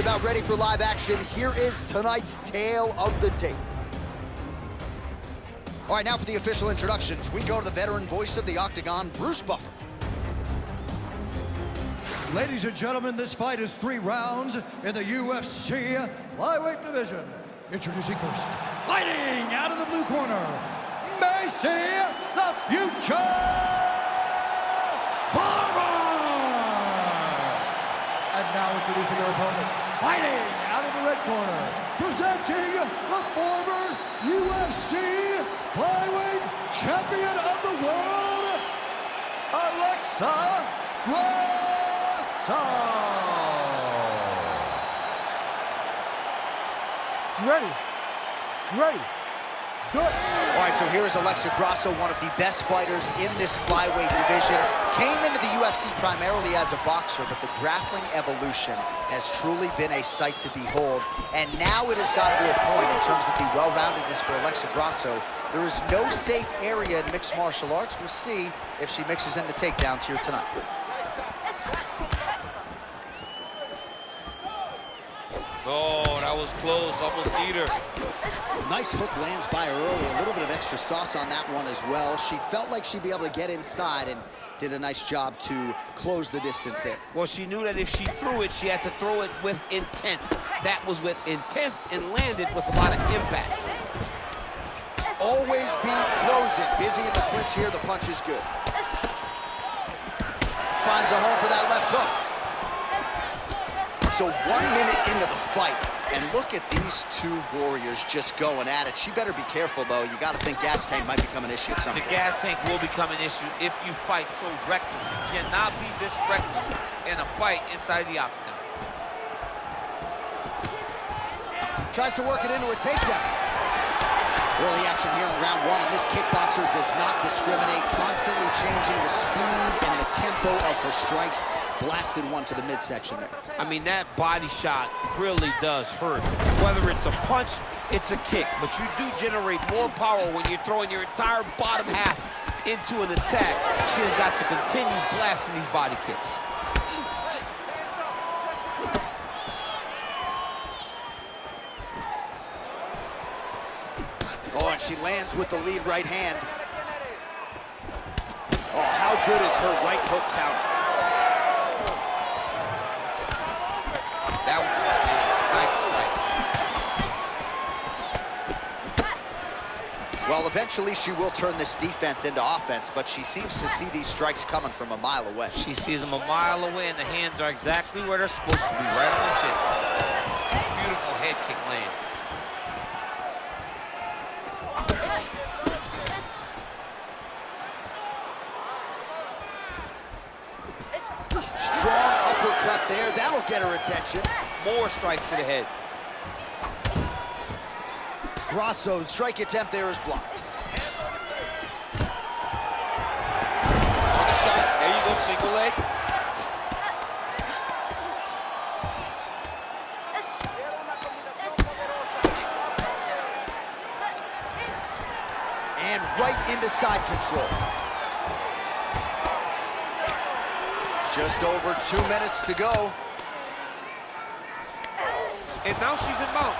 about ready for live action. Here is tonight's tale of the tape. All right, now for the official introductions, we go to the veteran voice of the Octagon, Bruce Buffer. Ladies and gentlemen, this fight is 3 rounds in the UFC flyweight division. Introducing first, fighting out of the blue corner, Maycee, the Future Barber! And now introducing her opponent, fighting out of the red corner, presenting the former UFC flyweight champion of the world, Alexa Grasso! You ready? You ready? Do it. All right, so here is Alexa Grasso, one of the best fighters in this flyweight division. Came into the UFC primarily as a boxer, but the grappling evolution has truly been a sight to behold. And now it has gotten to a point in terms of the well-roundedness for Alexa Grasso. There is no safe area in mixed martial arts. We'll see if she mixes in the takedowns here tonight. Oh, that was close, almost beat her. Nice hook lands by her early, a little bit of extra sauce on that one as well. She felt like she'd be able to get inside and did a nice job to close the distance there. Well, she knew that if she threw it, she had to throw it with intent. That was with intent and landed with a lot of impact. Always be closing. Busy in the clinch here, the punch is good. Finds a home for that left hook. So 1 minute into the fight, and look at these two warriors just going at it. She better be careful, though. You got to think gas tank might become an issue at some point. The gas tank will become an issue if you fight so reckless. You cannot be this reckless in a fight inside the octagon. Tries to work it into a takedown. Early action here in round 1, and this kickboxer does not discriminate, constantly changing the speed and the tempo of her strikes. Blasted one to the midsection there. I mean, that body shot really does hurt. Whether it's a punch, it's a kick, but you do generate more power when you're throwing your entire bottom half into an attack. She has got to continue blasting these body kicks. Oh, and she lands with the lead right hand. Oh, how good is her right hook counter? That was nice. Well, eventually she will turn this defense into offense, but she seems to see these strikes coming from a mile away. She sees them a mile away, and the hands are exactly where they're supposed to be, right on the chin. Beautiful head kick lands. Strong uppercut there. That'll get her attention. More strikes to the head. Grasso's strike attempt there is blocked. On the shot. There you go, single leg. And right into side control. Just over 2 minutes to go. And now she's in mount.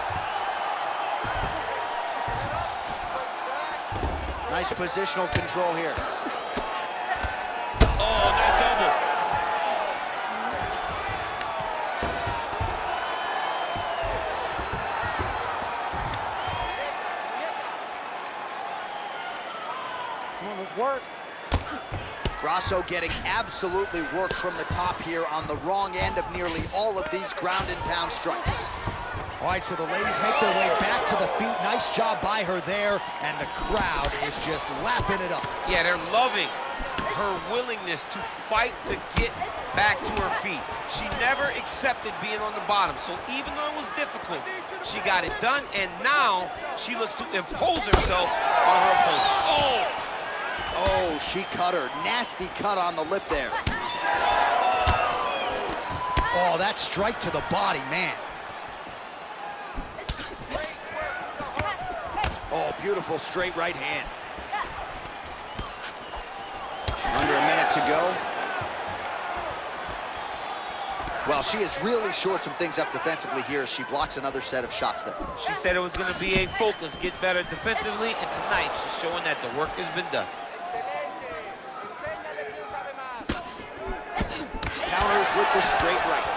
Nice positional control here. Oh, nice elbow. Come on, let's work. Grasso getting absolutely worked from the top here on the wrong end of nearly all of these ground and pound strikes. All right, so the ladies make their way back to the feet. Nice job by her there, and the crowd is just lapping it up. Yeah, they're loving her willingness to fight to get back to her feet. She never accepted being on the bottom, so even though it was difficult, she got it done, and now she looks to impose herself on her opponent. Oh! Oh, she cut her. Nasty cut on the lip there. Oh, that strike to the body, man. Oh, beautiful straight right hand. Under a minute to go. Well, she has really shored some things up defensively here as she blocks another set of shots there. She said it was going to be a focus, get better defensively, and tonight she's showing that the work has been done. Counters with the straight right.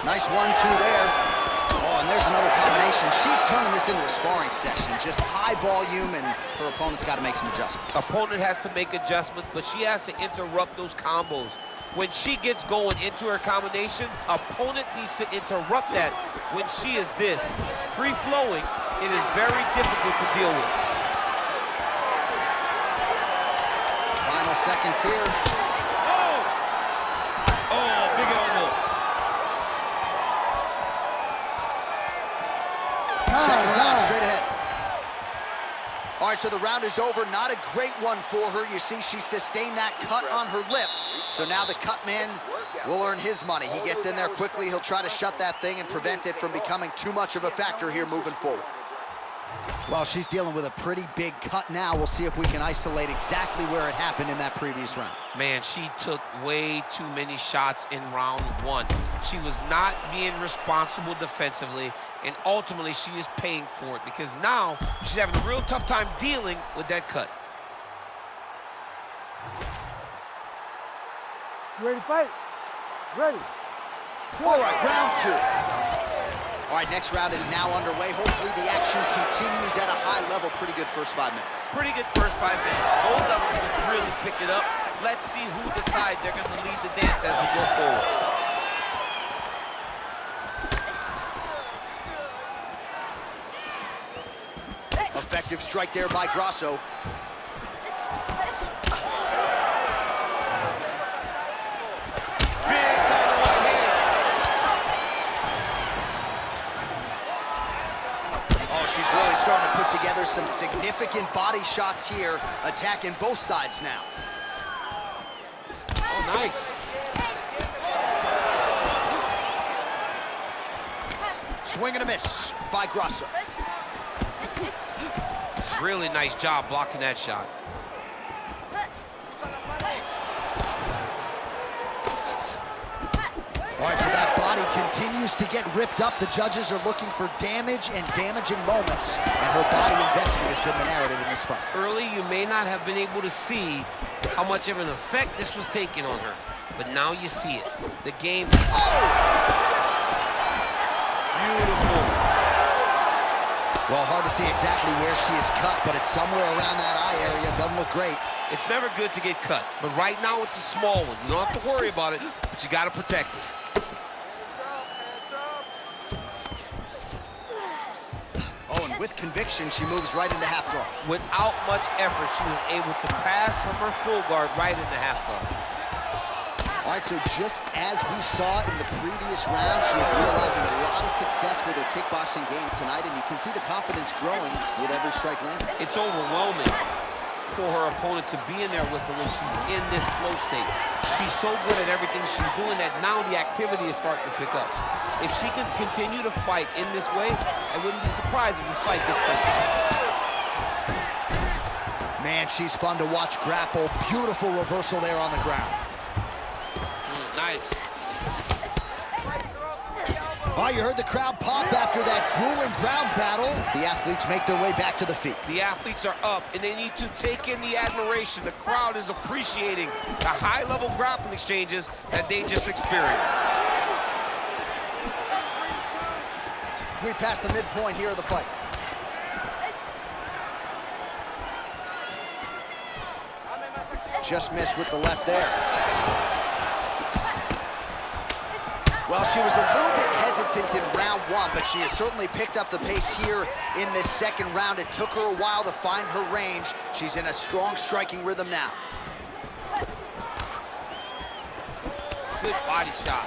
Nice 1-2 there. Oh, and there's another combination. She's turning this into a sparring session. Just high volume, and her opponent's got to make some adjustments. Opponent has to make adjustments, but she has to interrupt those combos. When she gets going into her combination, opponent needs to interrupt that. When she is this free-flowing, it is very difficult to deal with. Final seconds here. Oh! Oh, big elbow. Second round, straight ahead. All right, so the round is over. Not a great one for her. You see, she sustained that cut on her lip. So now the cut man will earn his money. He gets in there quickly. He'll try to shut that thing and prevent it from becoming too much of a factor here moving forward. Well, she's dealing with a pretty big cut now. We'll see if we can isolate exactly where it happened in that previous round. Man, she took way too many shots in round one. She was not being responsible defensively, and ultimately she is paying for it because now she's having a real tough time dealing with that cut. You ready to fight? Ready. All right, round two. All right, next round is now underway. Hopefully the action continues at a high level. Pretty good first 5 minutes. Pretty good first 5 minutes. Both of them just really picked it up. Let's see who decides they're going to lead the dance as we go forward. Effective strike there by Grasso. Big counter right hand. Oh, she's really starting to put together some significant body shots here, attacking both sides now. Oh, nice. Swing and a miss by Grasso. Really nice job blocking that shot. All right, so that body continues to get ripped up. The judges are looking for damage and damaging moments, and her body investment has been the narrative in this fight. Early, you may not have been able to see how much of an effect this was taking on her, but now you see it. The game. Oh! Beautiful. Well, hard to see exactly where she is cut, but it's somewhere around that eye area. Doesn't look great. It's never good to get cut, but right now it's a small one. You don't have to worry about it, but you got to protect it. Oh, and with conviction, she moves right into half guard. Without much effort, she was able to pass from her full guard right into half guard. All right, so just as we saw in the previous round, she is realizing a lot of success with her kickboxing game tonight, and you can see the confidence growing with every strike landed. It's overwhelming for her opponent to be in there with her when she's in this flow state. She's so good at everything she's doing that now the activity is starting to pick up. If she can continue to fight in this way, I wouldn't be surprised if this fight gets finished. Man, she's fun to watch grapple. Beautiful reversal there on the ground. Nice. Oh, you heard the crowd pop after that grueling ground battle. The athletes make their way back to the feet. The athletes are up, and they need to take in the admiration. The crowd is appreciating the high-level grappling exchanges that they just experienced. We passed the midpoint here of the fight. Just missed with the left there. Well, she was a little bit hesitant in round one, but she has certainly picked up the pace here in this second round. It took her a while to find her range. She's in a strong striking rhythm now. Good body shot.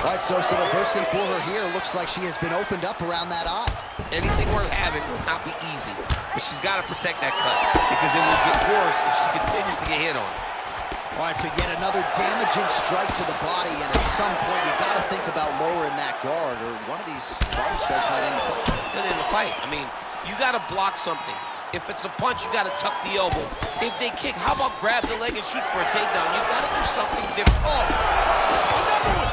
All right, so some adversity for her here. Looks like she has been opened up around that eye. Anything worth having will not be easy, but she's got to protect that cut because it will get worse if she continues to get hit on. All right, so yet another damaging strike to the body, and at some point you got to think about lowering that guard, or one of these body strikes might end the fight. End the fight. I mean, you got to block something. If it's a punch, you gotta tuck the elbow. If they kick, how about grab the leg and shoot for a takedown? You gotta do something different. Oh, another one.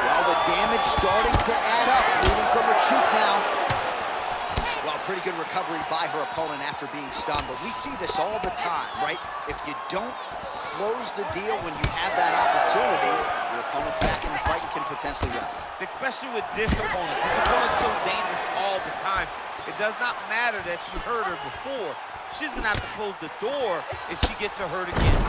Well, the damage starting to add up, bleeding from her cheek now. Well, pretty good recovery by her opponent after being stunned, but we see this all the time, right? If you don't close the deal when you have that opportunity, your opponent's back in the fight and can potentially rest. Especially with this opponent. This opponent's so dangerous all the time. It does not matter that she hurt her before. She's gonna have to close the door if she gets her hurt again.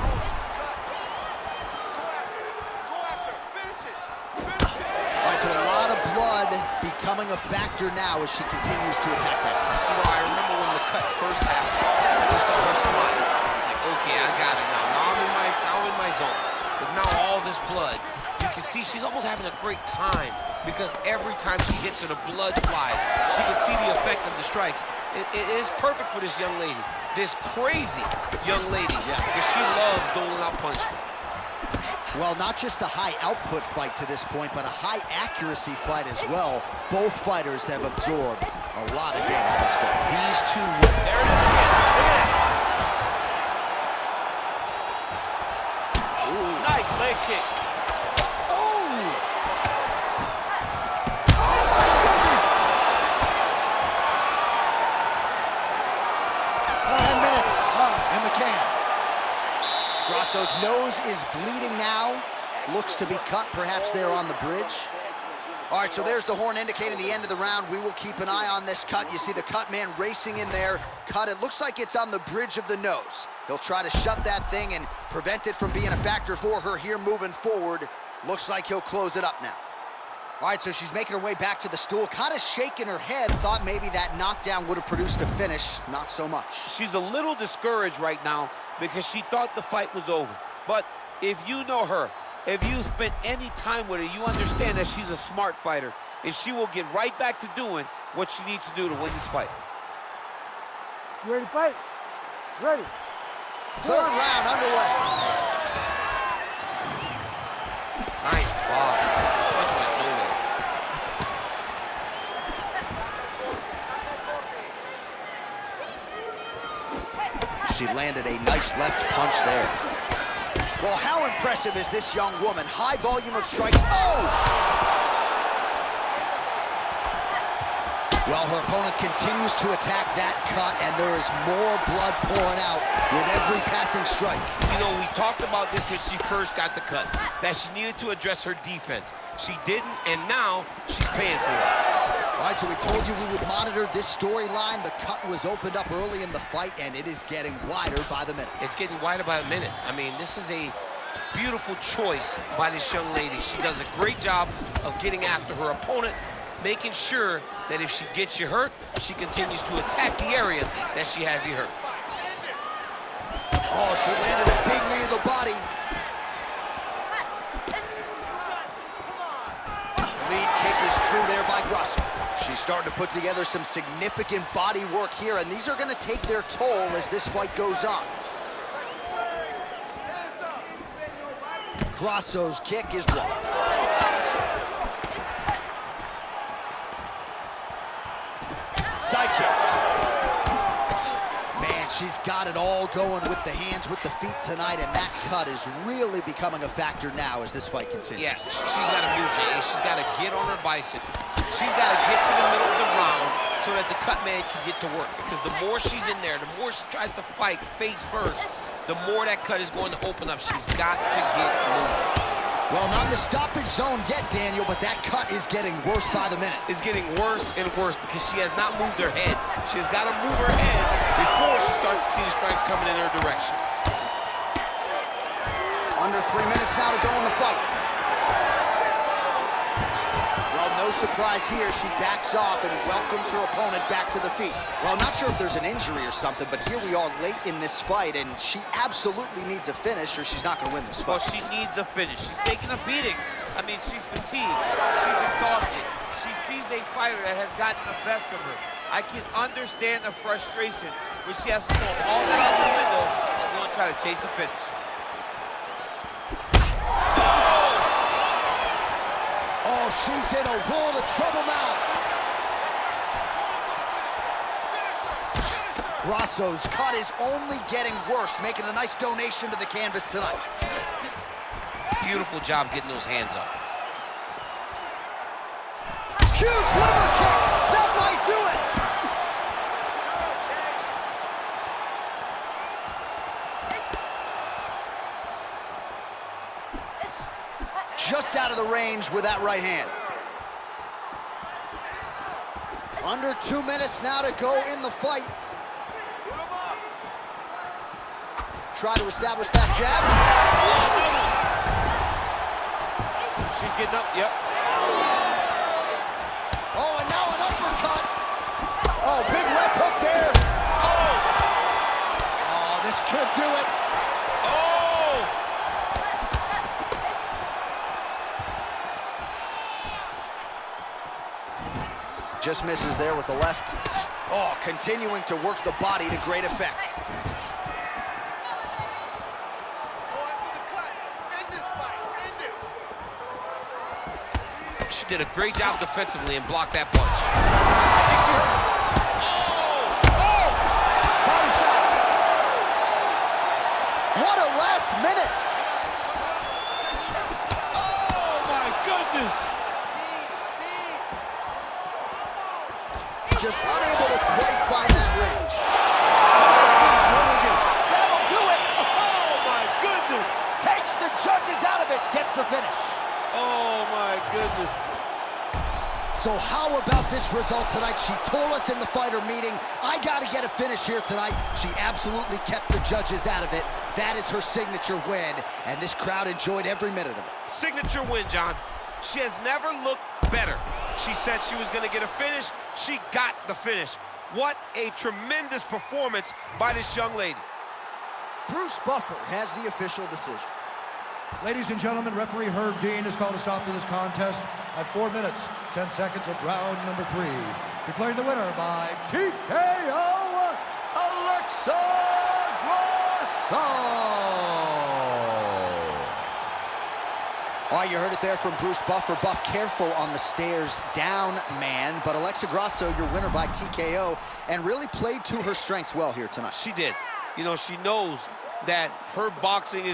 All right, so a lot of blood becoming a factor now as she continues to attack that. You know, I remember when the cut first happened, I saw her smile. Like, okay, I got it now. Now I'm in my zone. But now all this blood, you can see she's almost having a great time because every time she hits her, the blood flies. She can see the effect of the strikes. It is perfect for this young lady, this crazy young lady, because she loves doling out punishment. Well, not just a high output fight to this point, but a high accuracy fight as well. Both fighters have absorbed a lot of damage thus far. These two, there it is again. Look at that. Ooh, nice leg kick. Oh! 10 minutes in the can. Grasso's nose is bleeding now. Looks to be cut, perhaps there on the bridge. All right, so there's the horn indicating the end of the round. We will keep an eye on this cut. You see the cut man racing in there. Cut, it looks like it's on the bridge of the nose. He'll try to shut that thing and prevent it from being a factor for her here moving forward. Looks like he'll close it up now. All right, so she's making her way back to the stool, kind of shaking her head, thought maybe that knockdown would have produced a finish. Not so much. She's a little discouraged right now because she thought the fight was over. But if you know her, if you spent any time with her, you understand that she's a smart fighter, and she will get right back to doing what she needs to do to win this fight. You ready to fight? Ready. Third round underway. Nice block. Punch went nowhere. She landed a nice left punch there. Well, how impressive is this young woman? High volume of strikes. Oh! Well, her opponent continues to attack that cut, and there is more blood pouring out with every passing strike. You know, we talked about this when she first got the cut, that she needed to address her defense. She didn't, and now she's paying for it. All right, so we told you we would monitor this storyline. The cut was opened up early in the fight, and it is getting wider by the minute. It's getting wider by a minute. I mean, this is a beautiful choice by this young lady. She does a great job of getting after her opponent, making sure that if she gets you hurt, she continues to attack the area that she has you hurt. Oh, she landed a big knee to the body. Lead kick is true there by Grasso. She's starting to put together some significant body work here, and these are going to take their toll as this fight goes on. Grasso's kick is blocked. Side kick. Man, she's got it all going with the hands, with the feet tonight, and that cut is really becoming a factor now as this fight continues. Yes, she's got to move, Jay. She's got to get on her bicycle. She's got to get to the middle of the round so that the cut man can get to work. Because the more she's in there, the more she tries to fight face first, the more that cut is going to open up. She's got to get moving. Well, not in the stoppage zone yet, Daniel, but that cut is getting worse by the minute. It's getting worse and worse because she has not moved her head. She's got to move her head before she starts to see the strikes coming in her direction. Under 3 minutes now to go in the fight. Well, no surprise here. She backs off and welcomes her opponent back to the feet. Well, I'm not sure if there's an injury or something, but here we are late in this fight, and she absolutely needs a finish or she's not going to win this fight. Well, she needs a finish. She's taking a beating. I mean, she's fatigued. She's exhausted. She sees a fighter that has gotten the best of her. I can understand the frustration when she has to throw all that out the window and go and try to chase a finish. she's in a world of trouble now. Grasso's cut is only getting worse, making a nice donation to the canvas tonight. Beautiful job getting those hands up. Huge liver kick. That might do it. Just out of the range with that right hand. Under 2 minutes now to go in the fight. Try to establish that jab. She's getting up, yep. Oh, and now an uppercut. Oh, big left hook there. Oh, this could do it. Oh! Just misses there with the left. Oh, continuing to work the body to great effect. She did a great job defensively and blocked that punch. What a last minute. Oh, my goodness. Just unable to quite find that range. That'll do it. Oh, my goodness. Takes the judges out of it, gets the finish. Oh, my goodness. So how about this result tonight? She told us in the fighter meeting, I got to get a finish here tonight. She absolutely kept the judges out of it. That is her signature win, and this crowd enjoyed every minute of it. Signature win, John. She has never looked better. She said she was going to get a finish. She got the finish. What a tremendous performance by this young lady. Bruce Buffer has the official decision. Ladies and gentlemen, referee Herb Dean has called a stop to this contest at 4 minutes, 10 seconds of round number 3. Declaring the winner by TKO, Alexa Grasso. Oh, you heard it there from Bruce Buffer. Buff, careful on the stairs down, man. But Alexa Grasso, your winner by TKO, and really played to her strengths well here tonight. She did. You know, she knows that her boxing is